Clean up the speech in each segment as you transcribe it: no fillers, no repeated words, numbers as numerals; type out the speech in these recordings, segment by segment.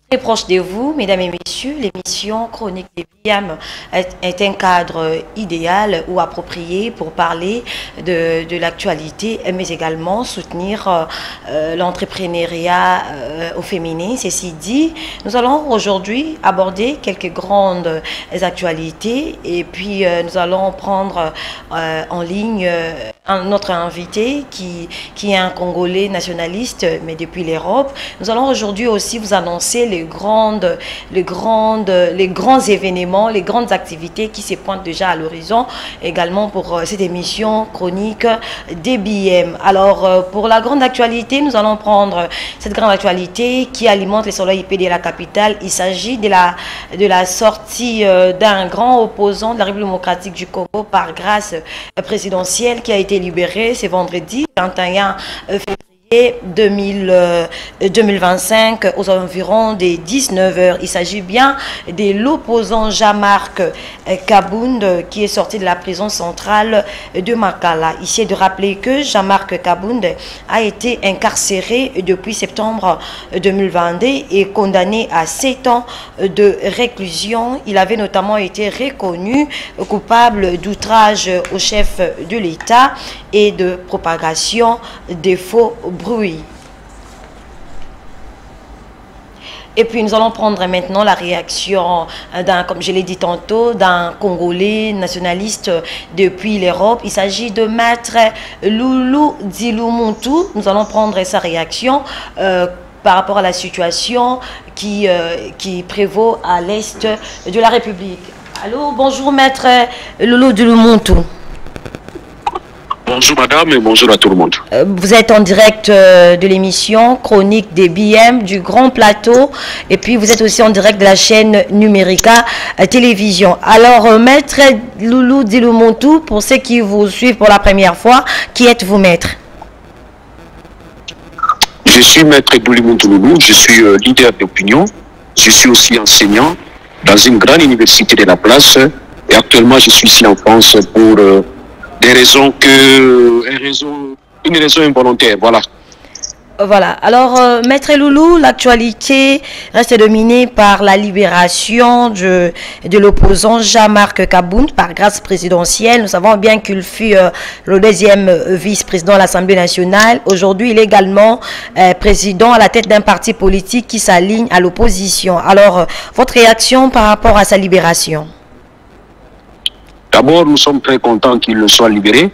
Très proche de vous, mesdames et messieurs, l'émission Chronique des BIAM est un cadre idéal ou approprié pour parler de l'actualité, mais également soutenir l'entrepreneuriat au féminin. Ceci dit, nous allons aujourd'hui aborder quelques grandes actualités et puis nous allons prendre en ligne notre invité qui est un Congolais nationaliste, mais depuis l'Europe. Nous allons aujourd'hui aussi vous annoncer les grands événements, les grandes activités qui se pointent déjà à l'horizon, également pour cette émission chronique des BIM. Alors, pour la grande actualité, nous allons prendre cette grande actualité qui alimente les soldats IP de la capitale. Il s'agit de la sortie d'un grand opposant de la République démocratique du Congo par grâce présidentielle qui a été libéré ce vendredi 21 février 2025 aux environs des 19 h. Il s'agit bien de l'opposant Jean-Marc Kabound qui est sorti de la prison centrale de Makala. Ici de rappeler que Jean-Marc Kabound a été incarcéré depuis septembre 2022 et condamné à 7 ans de réclusion. Il avait notamment été reconnu coupable d'outrage au chef de l'État et de propagation des faux bruit. Et puis nous allons prendre maintenant la réaction d'un, comme je l'ai dit tantôt, d'un Congolais nationaliste depuis l'Europe. Il s'agit de Maître Loulou Diloumontu. Nous allons prendre sa réaction par rapport à la situation qui prévaut à l'est de la République. Allô, bonjour Maître Loulou Diloumontu. Bonjour madame et bonjour à tout le monde. Vous êtes en direct de l'émission Chronique des BIM du Grand Plateau et puis vous êtes aussi en direct de la chaîne Numérica Télévision. Alors Maître Loulou Diloumontu, pour ceux qui vous suivent pour la première fois, qui êtes-vous maître? Je suis Maître Diloumontu Loulou, je suis leader d'opinion, je suis aussi enseignant dans une grande université de la place et actuellement je suis ici en France pour une raison involontaire, voilà. Voilà. Alors, Maître Loulou, l'actualité reste dominée par la libération de l'opposant Jean-Marc Kabound par grâce présidentielle. Nous savons bien qu'il fut le deuxième vice-président de l'Assemblée nationale. Aujourd'hui, il est également président à la tête d'un parti politique qui s'aligne à l'opposition. Alors, votre réaction par rapport à sa libération? D'abord, nous sommes très contents qu'il soit libéré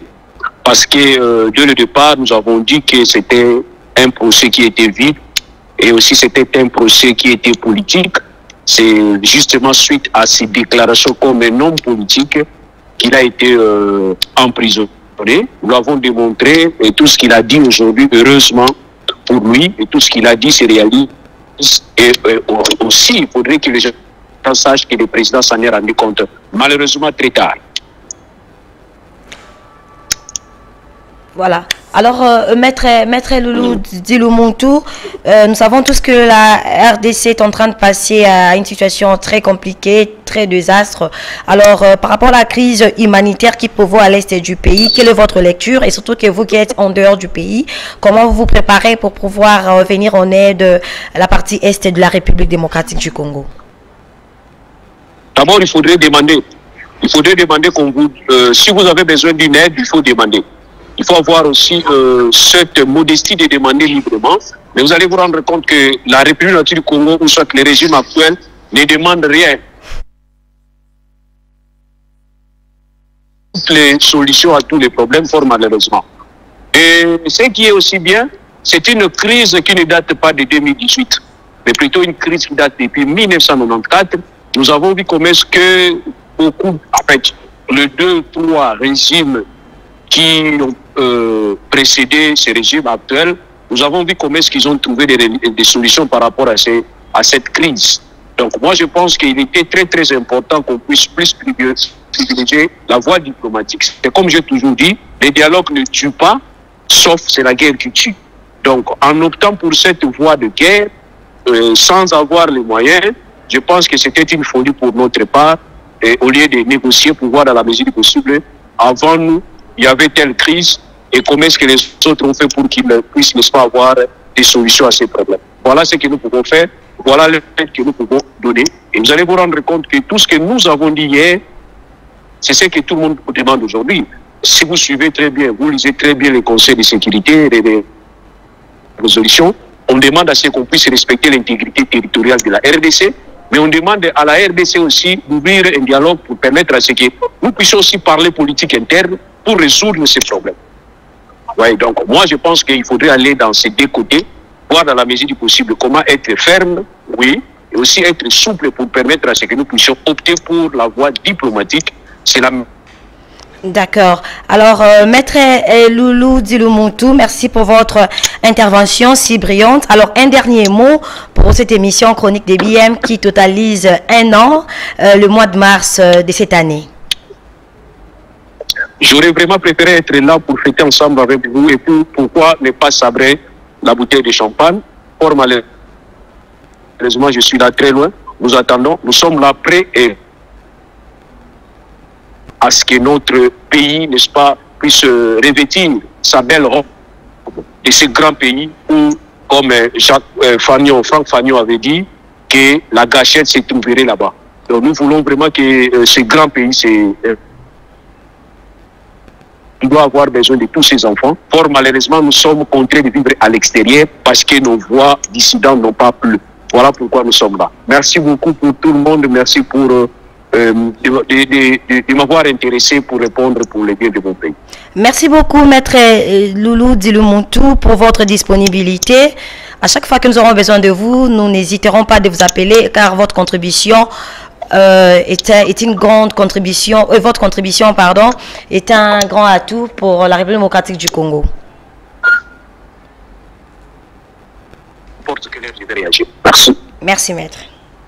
parce que dès le départ, nous avons dit que c'était un procès qui était vide et aussi c'était un procès qui était politique. C'est justement suite à ses déclarations comme un homme politique qu'il a été emprisonné. Nous l'avons démontré et tout ce qu'il a dit aujourd'hui, heureusement pour lui, et tout ce qu'il a dit se réalise. Et aussi, il faudrait que les gens sachent que le président s'en est rendu compte, malheureusement très tard. Voilà. Alors, Maître Loulou Diloumontu, nous savons tous que la RDC est en train de passer à une situation très compliquée, très désastre. Alors, par rapport à la crise humanitaire qui prévaut à l'est du pays, quelle est votre lecture? Et surtout que vous qui êtes en dehors du pays, comment vous vous préparez pour pouvoir venir en aide à la partie est de la République démocratique du Congo? D'abord, il faudrait demander. Il faudrait demander qu'on vous... si vous avez besoin d'une aide, il faut demander. Il faut avoir aussi cette modestie de demander librement. Mais vous allez vous rendre compte que la République du Congo, ou soit le régime actuel, ne demande rien. Toutes les solutions à tous les problèmes, fort malheureusement. Et ce qui est aussi bien, c'est une crise qui ne date pas de 2018, mais plutôt une crise qui date depuis 1994. Nous avons vu comment est-ce que beaucoup, en fait, les 2-3 régimes qui ont précédé ce régime actuel, nous avons vu comment est-ce qu'ils ont trouvé des solutions par rapport à cette crise. Donc moi je pense qu'il était très très important qu'on puisse plus privilégier la voie diplomatique. C'est comme j'ai toujours dit, les dialogues ne tuent pas, sauf c'est la guerre qui tue. Donc en optant pour cette voie de guerre, sans avoir les moyens, je pense que c'était une folie pour notre part. Et au lieu de négocier pour voir dans la mesure du possible, avant nous, il y avait telle crise, et comment est-ce que les autres ont fait pour qu'ils puissent, n'est-ce pas, avoir des solutions à ces problèmes. Voilà ce que nous pouvons faire. Voilà l'aide que nous pouvons donner. Et vous allez vous rendre compte que tout ce que nous avons dit hier, c'est ce que tout le monde vous demande aujourd'hui. Si vous suivez très bien, vous lisez très bien les conseils de sécurité et les résolutions, on demande à ce qu'on puisse respecter l'intégrité territoriale de la RDC, mais on demande à la RDC aussi d'ouvrir un dialogue pour permettre à ce que nous puissions aussi parler politique interne pour résoudre ces problèmes. Ouais, donc moi je pense qu'il faudrait aller dans ces deux côtés, voir dans la mesure du possible comment être ferme, oui, et aussi être souple pour permettre à ce que nous puissions opter pour la voie diplomatique. C'est la... D'accord. Alors, Maître Loulou Dilumutu, merci pour votre intervention si brillante. Alors, un dernier mot pour cette émission Chronique des BM qui totalise 1 an, le mois de mars de cette année. J'aurais vraiment préféré être là pour fêter ensemble avec vous et puis pourquoi ne pas sabrer la bouteille de champagne. Or, malheureusement, je suis là très loin. Nous attendons, nous sommes là prêts et à ce que notre pays, n'est-ce pas, puisse revêtir sa belle robe de ce grand pays où, comme Franck Fagnon avait dit, que la gâchette se trouverait là-bas. Donc nous voulons vraiment que ce grand pays, il doit avoir besoin de tous ses enfants. Or, malheureusement, nous sommes contraints de vivre à l'extérieur parce que nos voix dissidentes n'ont pas plu. Voilà pourquoi nous sommes là. Merci beaucoup pour tout le monde. Merci pour de m'avoir intéressé pour répondre pour le bien de mon pays. Merci beaucoup, Maître Loulou Dilumutu, pour votre disponibilité. À chaque fois que nous aurons besoin de vous, nous n'hésiterons pas de vous appeler car votre contribution est une grande contribution, votre contribution, pardon, est un grand atout pour la République démocratique du Congo. Je vais réagir. Merci. Merci, Maître.